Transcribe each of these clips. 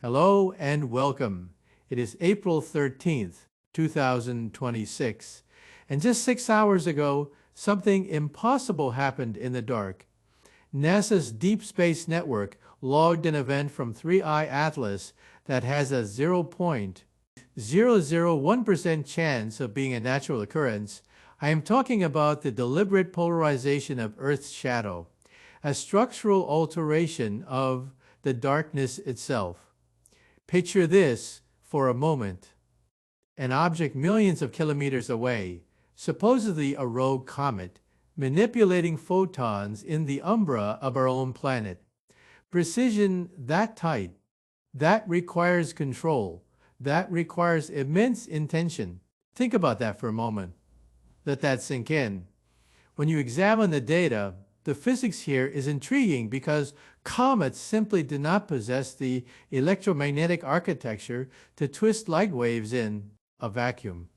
Hello and welcome. It is April 13th, 2026, and just 6 hours ago, something impossible happened in the dark. NASA's Deep Space Network logged an event from 3I Atlas that has a 0.001% chance of being a natural occurrence. I am talking about the deliberate polarization of Earth's shadow, a structural alteration of the darkness itself. Picture this for a moment. An object millions of kilometers away, supposedly a rogue comet, manipulating photons in the umbra of our own planet. Precision that tight, that requires control, that requires immense intention. Think about that for a moment. Let that sink in. When you examine the data, the physics here is intriguing because comets simply do not possess the electromagnetic architecture to twist light waves in a vacuum.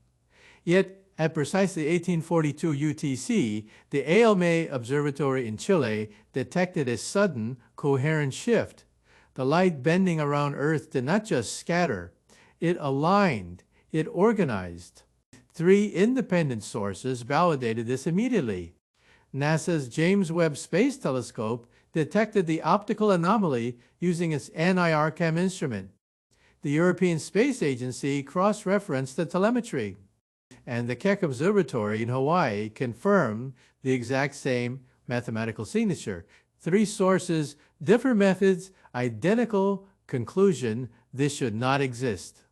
Yet, at precisely 1842 UTC, the ALMA Observatory in Chile detected a sudden, coherent shift. The light bending around Earth did not just scatter, it aligned, it organized. 3 independent sources validated this immediately. NASA's James Webb Space Telescope detected the optical anomaly using its NIRCam instrument. The European Space Agency cross-referenced the telemetry, and the Keck Observatory in Hawaii confirmed the exact same mathematical signature. 3 sources, different methods, identical conclusion: this should not exist.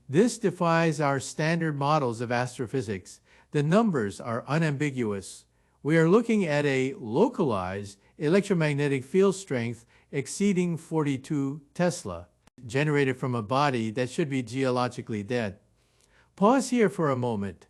This defies our standard models of astrophysics. The numbers are unambiguous. We are looking at a localized electromagnetic field strength exceeding 42 Tesla, generated from a body that should be geologically dead. Pause here for a moment.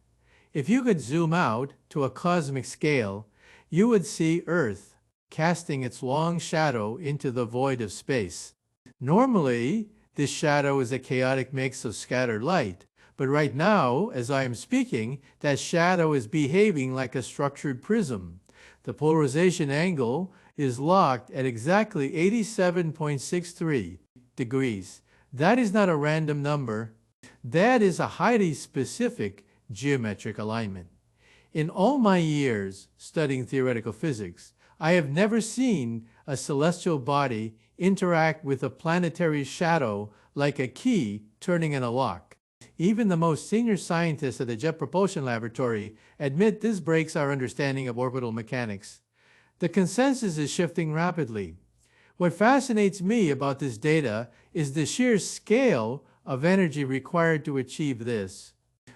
If you could zoom out to a cosmic scale, you would see Earth casting its long shadow into the void of space. Normally, this shadow is a chaotic mix of scattered light. But right now, as I am speaking, that shadow is behaving like a structured prism. The polarization angle is locked at exactly 87.63 degrees. That is not a random number. That is a highly specific geometric alignment. In all my years studying theoretical physics, I have never seen a celestial body interact with a planetary shadow like a key turning in a lock. Even the most senior scientists at the Jet Propulsion Laboratory admit this breaks our understanding of orbital mechanics. The consensus is shifting rapidly. What fascinates me about this data is the sheer scale of energy required to achieve this.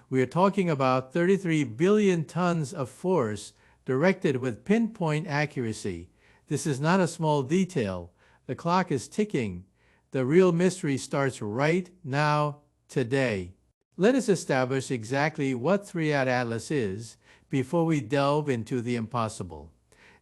We are talking about 33 billion tons of force directed with pinpoint accuracy. This is not a small detail. The clock is ticking. The real mystery starts right now, today. Let us establish exactly what 3I Atlas is before we delve into the impossible.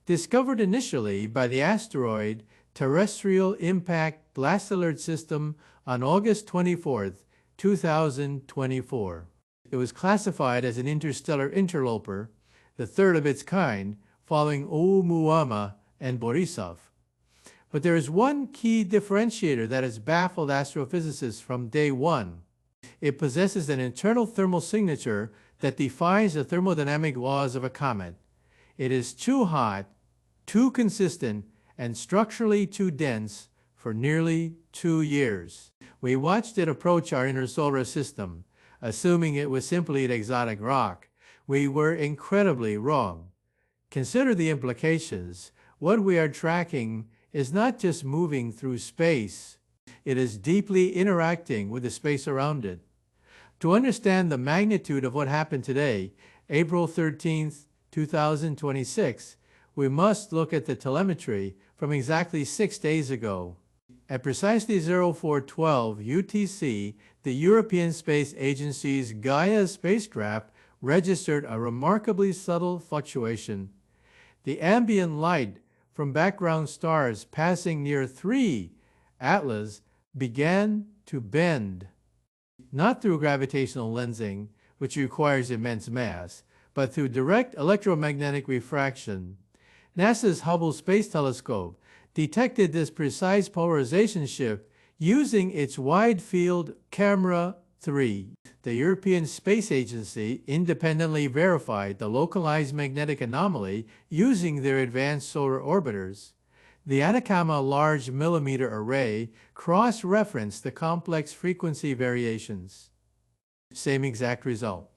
Discovered initially by the asteroid Terrestrial Impact Blast Alert System on August 24, 2024. It was classified as an interstellar interloper, the third of its kind, following Oumuamua and Borisov. But there is one key differentiator that has baffled astrophysicists from day one. It possesses an internal thermal signature that defies the thermodynamic laws of a comet. It is too hot, too consistent, and structurally too dense for nearly 2 years. We watched it approach our inner solar system, assuming it was simply an exotic rock. We were incredibly wrong. Consider the implications. What we are tracking is not just moving through space. It is deeply interacting with the space around it. To understand the magnitude of what happened today, April 13, 2026, we must look at the telemetry from exactly 6 days ago. At precisely 0412 UTC, the European Space Agency's Gaia spacecraft registered a remarkably subtle fluctuation. The ambient light from background stars passing near 3 Atlas began to bend, not through gravitational lensing, which requires immense mass, but through direct electromagnetic refraction. NASA's Hubble Space Telescope detected this precise polarization shift Using its Wide-Field Camera 3, the European Space Agency independently verified the localized magnetic anomaly using their advanced solar orbiters. The Atacama Large Millimeter Array cross-referenced the complex frequency variations. Same exact result.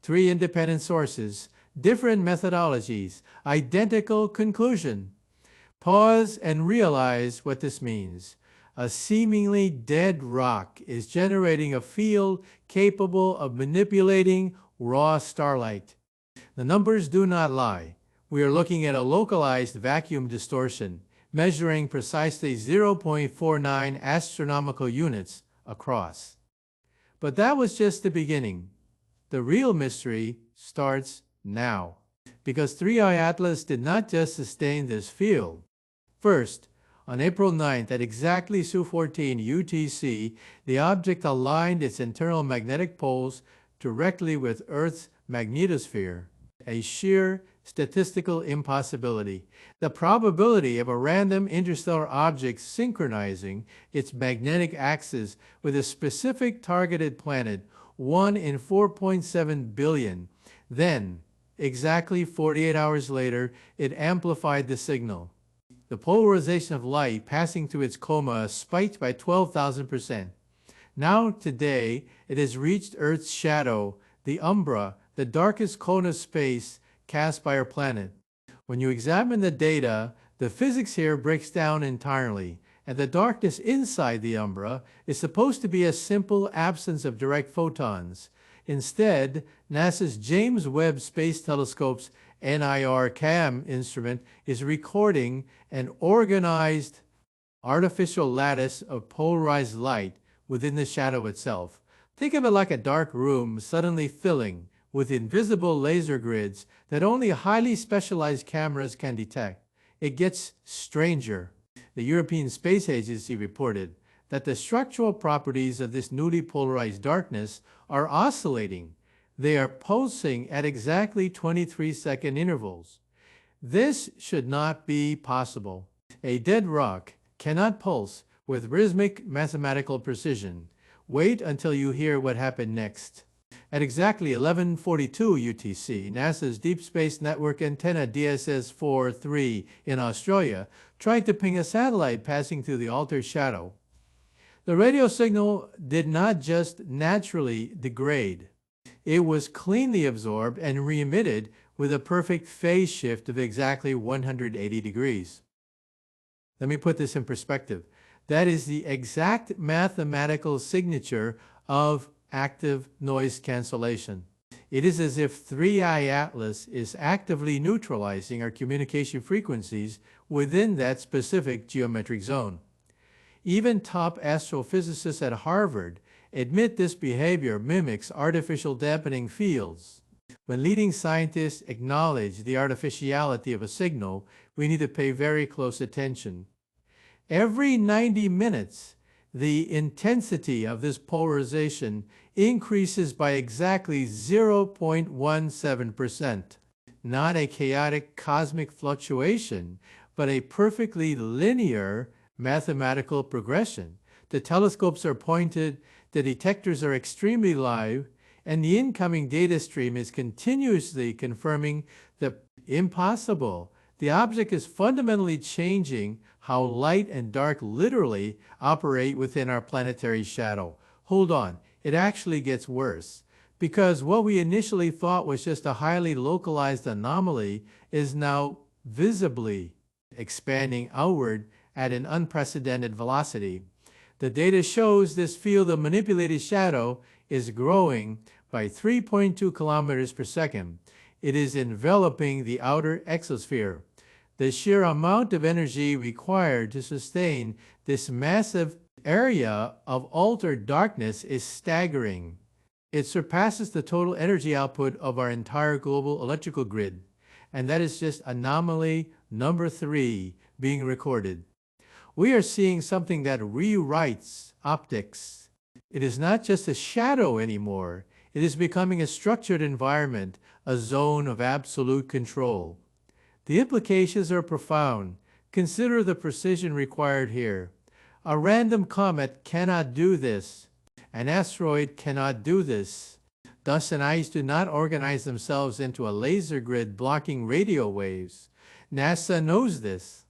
3 independent sources, different methodologies, identical conclusion. Pause and realize what this means. A seemingly dead rock is generating a field capable of manipulating raw starlight. The numbers do not lie. We are looking at a localized vacuum distortion, measuring precisely 0.49 astronomical units across. But that was just the beginning. The real mystery starts now, because 3i Atlas did not just sustain this field. First, on April 9th at exactly 2:14 UTC, the object aligned its internal magnetic poles directly with Earth's magnetosphere, a sheer statistical impossibility. The probability of a random interstellar object synchronizing its magnetic axis with a specific targeted planet, 1 in 4.7 billion. Then, exactly 48 hours later, it amplified the signal. The polarization of light passing through its coma spiked by 12,000%. Now, today, it has reached Earth's shadow, the umbra, the darkest cone of space cast by our planet. When you examine the data, the physics here breaks down entirely, and the darkness inside the umbra is supposed to be a simple absence of direct photons. Instead, NASA's James Webb Space Telescope's NIRCam instrument is recording an organized artificial lattice of polarized light within the shadow itself. Think of it like a dark room suddenly filling with invisible laser grids that only highly specialized cameras can detect. It gets stranger. The European Space Agency reported that the structural properties of this newly polarized darkness are oscillating. They are pulsing at exactly 23-second intervals. This should not be possible. A dead rock cannot pulse with rhythmic mathematical precision. Wait until you hear what happened next. At exactly 11:42 UTC, NASA's Deep Space Network antenna DSS-4-3 in Australia tried to ping a satellite passing through the altered shadow. The radio signal did not just naturally degrade. It was cleanly absorbed and re-emitted with a perfect phase shift of exactly 180 degrees. Let me put this in perspective. That is the exact mathematical signature of active noise cancellation. It is as if 3i Atlas is actively neutralizing our communication frequencies within that specific geometric zone. Even top astrophysicists at Harvard admit this behavior mimics artificial dampening fields. When leading scientists acknowledge the artificiality of a signal, we need to pay very close attention. Every 90 minutes, the intensity of this polarization increases by exactly 0.17%. Not a chaotic cosmic fluctuation, but a perfectly linear mathematical progression. The telescopes are pointed, the detectors are extremely live, and the incoming data stream is continuously confirming the impossible. The object is fundamentally changing how light and dark literally operate within our planetary shadow. Hold on, it actually gets worse. Because what we initially thought was just a highly localized anomaly is now visibly expanding outward at an unprecedented velocity. The data shows this field of manipulated shadow is growing by 3.2 kilometers per second. It is enveloping the outer exosphere. The sheer amount of energy required to sustain this massive area of altered darkness is staggering. It surpasses the total energy output of our entire global electrical grid. And that is just anomaly number 3 being recorded. We are seeing something that rewrites optics. It is not just a shadow anymore. It is becoming a structured environment, a zone of absolute control. The implications are profound. Consider the precision required here. A random comet cannot do this. An asteroid cannot do this. Dust and ice do not organize themselves into a laser grid blocking radio waves. NASA knows this.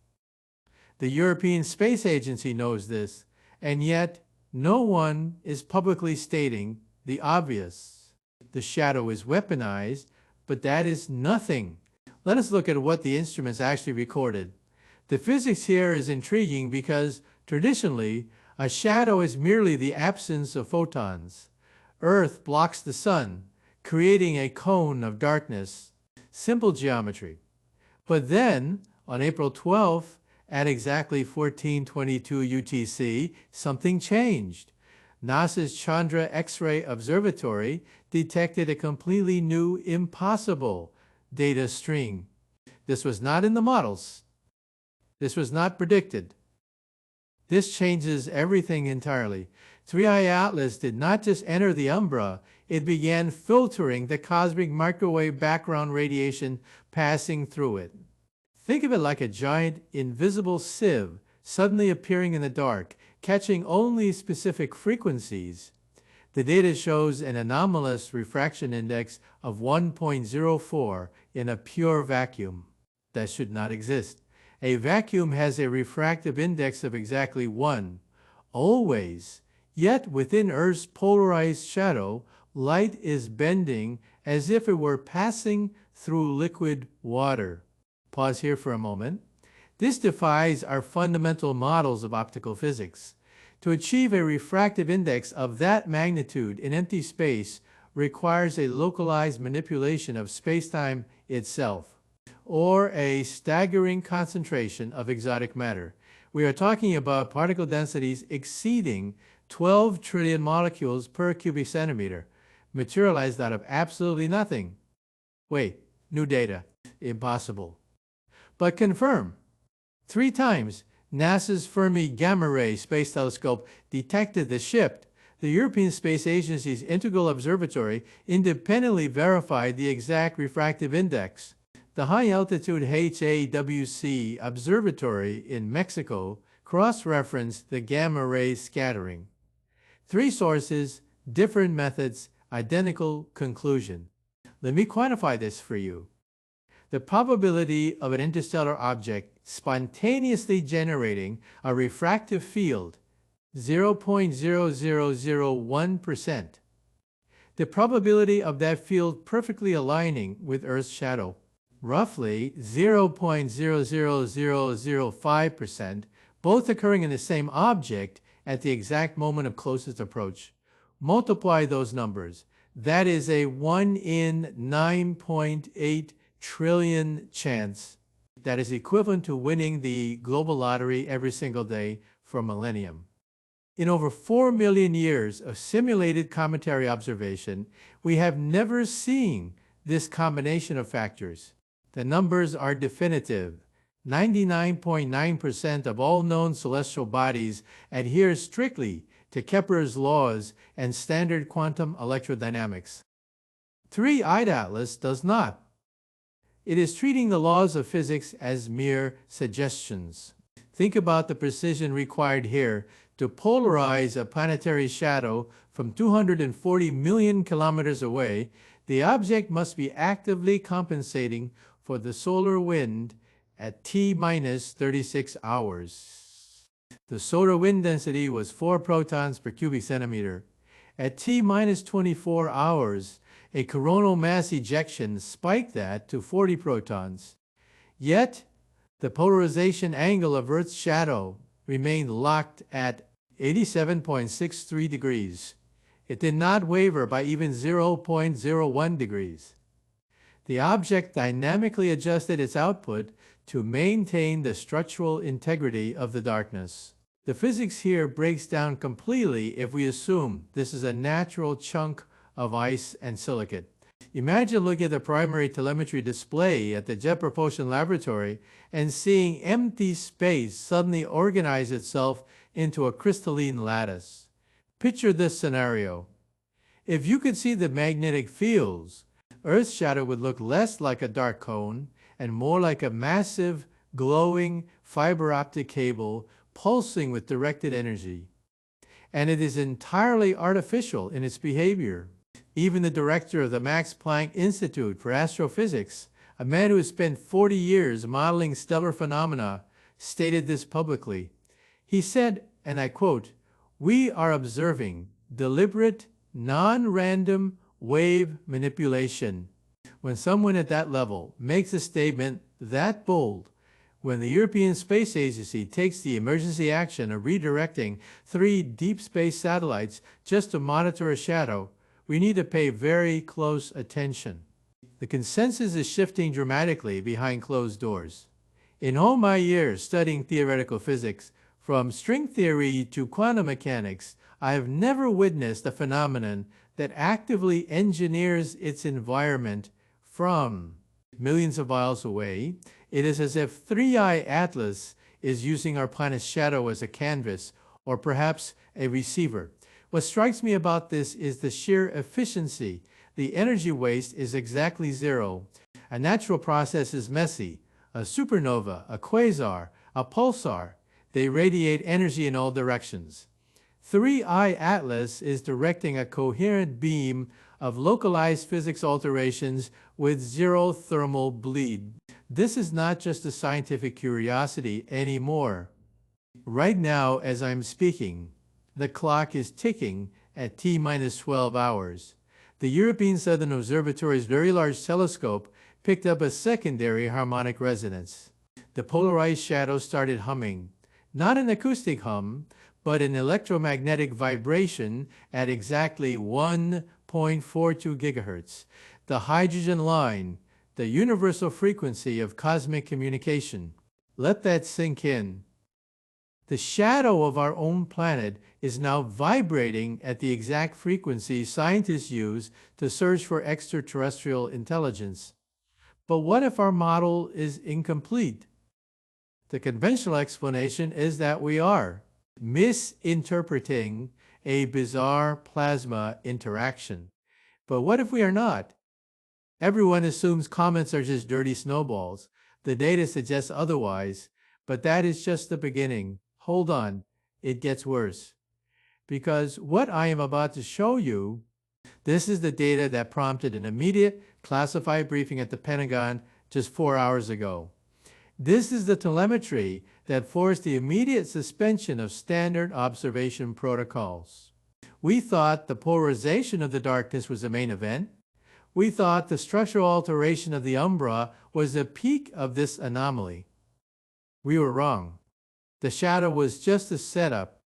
The European Space Agency knows this, and yet no one is publicly stating the obvious. The shadow is weaponized, but that is nothing. Let us look at what the instruments actually recorded. The physics here is intriguing because, traditionally, a shadow is merely the absence of photons. Earth blocks the sun, creating a cone of darkness. Simple geometry. But then, on April 12th, at exactly 1422 UTC, something changed. NASA's Chandra X-ray Observatory detected a completely new, impossible data string. This was not in the models. This was not predicted. This changes everything entirely. 3i Atlas did not just enter the umbra, it began filtering the cosmic microwave background radiation passing through it. Think of it like a giant, invisible sieve suddenly appearing in the dark, catching only specific frequencies. The data shows an anomalous refraction index of 1.04 in a pure vacuum. That should not exist. A vacuum has a refractive index of exactly 1, always. Yet within Earth's polarized shadow, light is bending as if it were passing through liquid water. Pause here for a moment. This defies our fundamental models of optical physics. To achieve a refractive index of that magnitude in empty space requires a localized manipulation of spacetime itself, or a staggering concentration of exotic matter. We are talking about particle densities exceeding 12 trillion molecules per cubic centimeter, materialized out of absolutely nothing. Wait, new data. Impossible. But confirm. 3 times, NASA's Fermi Gamma Ray Space Telescope detected the shift. The European Space Agency's Integral Observatory independently verified the exact refractive index. The high-altitude HAWC Observatory in Mexico cross-referenced the gamma ray scattering. 3 sources, different methods, identical conclusion. Let me quantify this for you. The probability of an interstellar object spontaneously generating a refractive field, 0.0001%. The probability of that field perfectly aligning with Earth's shadow, roughly 0.00005%, both occurring in the same object at the exact moment of closest approach. Multiply those numbers. That is a 1 in 9.8 trillion chance. That is equivalent to winning the global lottery every single day for a millennium. In over 4 million years of simulated cometary observation, we have never seen this combination of factors. The numbers are definitive. 99.9% of all known celestial bodies adhere strictly to Kepler's laws and standard quantum electrodynamics. 3i Atlas does not. It is treating the laws of physics as mere suggestions. Think about the precision required here to polarize a planetary shadow from 240 million kilometers away. The object must be actively compensating for the solar wind at T-minus 36 hours. The solar wind density was 4 protons per cubic centimeter. At T-minus 24 hours, a coronal mass ejection spiked that to 40 protons. Yet, the polarization angle of Earth's shadow remained locked at 87.63 degrees. It did not waver by even 0.01 degrees. The object dynamically adjusted its output to maintain the structural integrity of the darkness. The physics here breaks down completely if we assume this is a natural chunk of ice and silicate. Imagine looking at the primary telemetry display at the Jet Propulsion Laboratory and seeing empty space suddenly organize itself into a crystalline lattice. Picture this scenario. If you could see the magnetic fields, Earth's shadow would look less like a dark cone and more like a massive, glowing fiber optic cable pulsing with directed energy. And it is entirely artificial in its behavior. Even the director of the Max Planck Institute for Astrophysics, a man who has spent 40 years modeling stellar phenomena, stated this publicly. He said, and I quote, "We are observing deliberate, non-random wave manipulation." When someone at that level makes a statement that bold, when the European Space Agency takes the emergency action of redirecting 3 deep space satellites just to monitor a shadow, we need to pay very close attention. The consensus is shifting dramatically behind closed doors. In all my years studying theoretical physics, from string theory to quantum mechanics, I have never witnessed a phenomenon that actively engineers its environment from millions of miles away. It is as if 3i Atlas is using our planet's shadow as a canvas, or perhaps a receiver. What strikes me about this is the sheer efficiency. The energy waste is exactly zero. A natural process is messy. A supernova, a quasar, a pulsar, they radiate energy in all directions. 3i Atlas is directing a coherent beam of localized physics alterations with zero thermal bleed. This is not just a scientific curiosity anymore. Right now, as I'm speaking, the clock is ticking at T-12 hours. The European Southern Observatory's Very Large Telescope picked up a secondary harmonic resonance. The polarized shadow started humming, not an acoustic hum, but an electromagnetic vibration at exactly 1.42 gigahertz, the hydrogen line, the universal frequency of cosmic communication. Let that sink in. The shadow of our own planet is now vibrating at the exact frequency scientists use to search for extraterrestrial intelligence. But what if our model is incomplete? The conventional explanation is that we are misinterpreting a bizarre plasma interaction. But what if we are not? Everyone assumes comets are just dirty snowballs. The data suggests otherwise, but that is just the beginning. Hold on, it gets worse. Because what I am about to show you, this is the data that prompted an immediate classified briefing at the Pentagon just 4 hours ago. This is the telemetry that forced the immediate suspension of standard observation protocols. We thought the polarization of the darkness was the main event. We thought the structural alteration of the umbra was the peak of this anomaly. We were wrong. The shadow was just a setup,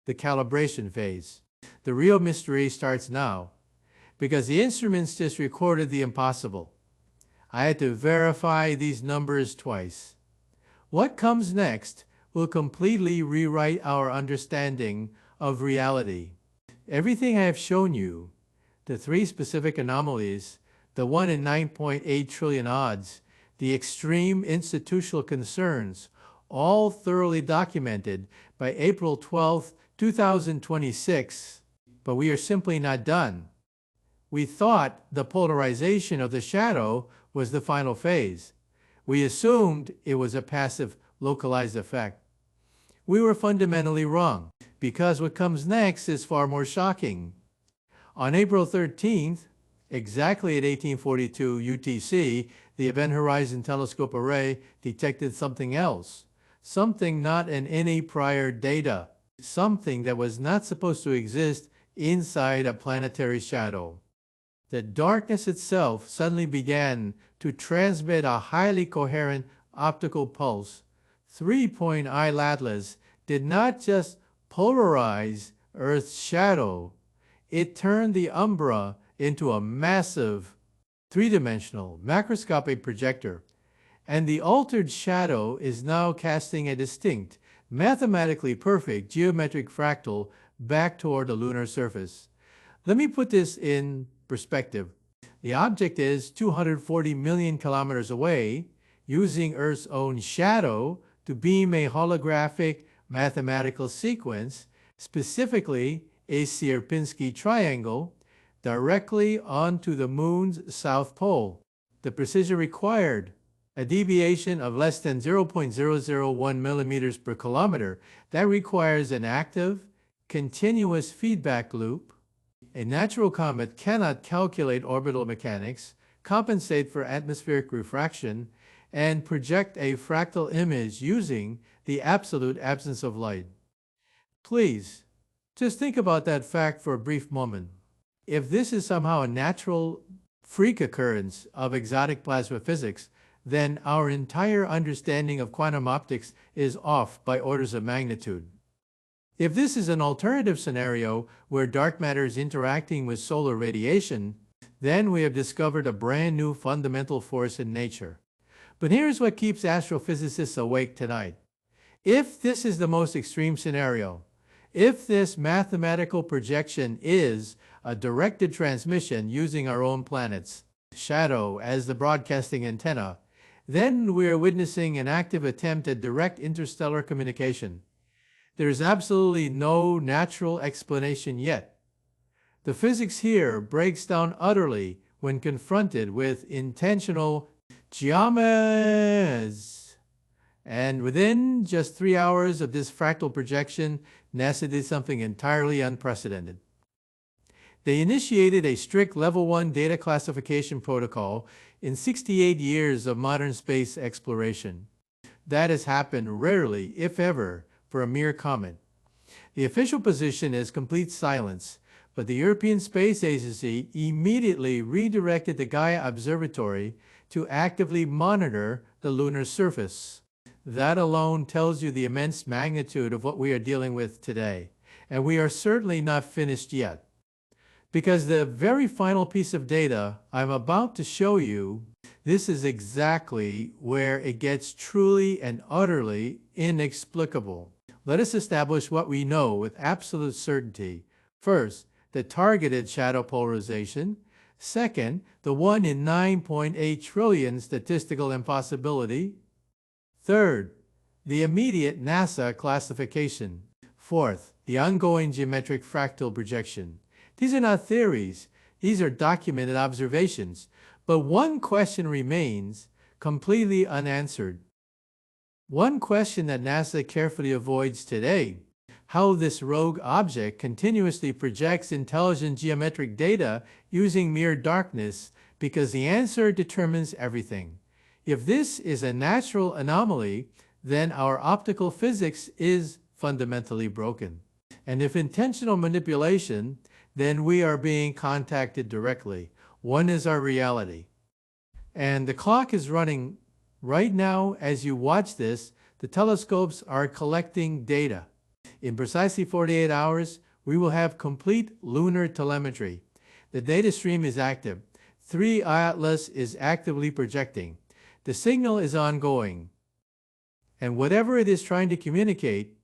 the calibration phase. The real mystery starts now, because the instruments just recorded the impossible. I had to verify these numbers twice. What comes next will completely rewrite our understanding of reality. Everything I have shown you, the 3 specific anomalies, the 1 in 9.8 trillion odds, the extreme institutional concerns, all thoroughly documented by April 12, 2026. But we are simply not done. We thought the polarization of the shadow was the final phase. We assumed it was a passive, localized effect. We were fundamentally wrong, because what comes next is far more shocking. On April 13th, exactly at 1842 UTC, the Event Horizon Telescope Array detected something else, something not in any prior data, something that was not supposed to exist inside a planetary shadow. The darkness itself suddenly began to transmit a highly coherent optical pulse. 3i Atlas did not just polarize Earth's shadow, it turned the umbra into a massive, 3-dimensional macroscopic projector, and the altered shadow is now casting a distinct, mathematically perfect geometric fractal back toward the lunar surface. Let me put this in perspective. The object is 240 million kilometers away, using Earth's own shadow to beam a holographic mathematical sequence, specifically a Sierpinski triangle, directly onto the moon's south pole. The precision required, a deviation of less than 0.001 millimeters per kilometer. That requires an active, continuous feedback loop. A natural comet cannot calculate orbital mechanics, compensate for atmospheric refraction, and project a fractal image using the absolute absence of light. Please, just think about that fact for a brief moment. If this is somehow a natural freak occurrence of exotic plasma physics, then our entire understanding of quantum optics is off by orders of magnitude. If this is an alternative scenario where dark matter is interacting with solar radiation, then we have discovered a brand new fundamental force in nature. But here's what keeps astrophysicists awake tonight. If this is the most extreme scenario, if this mathematical projection is a directed transmission using our own planet's shadow as the broadcasting antenna, then we are witnessing an active attempt at direct interstellar communication. There is absolutely no natural explanation yet. The physics here breaks down utterly when confronted with intentional geometries. And within just 3 hours of this fractal projection, NASA did something entirely unprecedented. They initiated a strict Level 1 data classification protocol in 68 years of modern space exploration. That has happened rarely, if ever, for a mere comet. The official position is complete silence, but the European Space Agency immediately redirected the Gaia Observatory to actively monitor the lunar surface. That alone tells you the immense magnitude of what we are dealing with today, and we are certainly not finished yet. Because the very final piece of data I'm about to show you, this is exactly where it gets truly and utterly inexplicable. Let us establish what we know with absolute certainty. First, the targeted shadow polarization. Second, the 1 in 9.8 trillion statistical impossibility. Third, the immediate NASA classification. Fourth, the ongoing geometric fractal projection. These are not theories, these are documented observations. But one question remains completely unanswered. One question that NASA carefully avoids today: how this rogue object continuously projects intelligent geometric data using mere darkness, because the answer determines everything. If this is a natural anomaly, then our optical physics is fundamentally broken. And if intentional manipulation, then we are being contacted directly. One is our reality. And the clock is running right now. As you watch this, the telescopes are collecting data. In precisely 48 hours, we will have complete lunar telemetry. The data stream is active. 3 Atlas is actively projecting. The signal is ongoing. And whatever it is trying to communicate,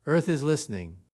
Earth is listening.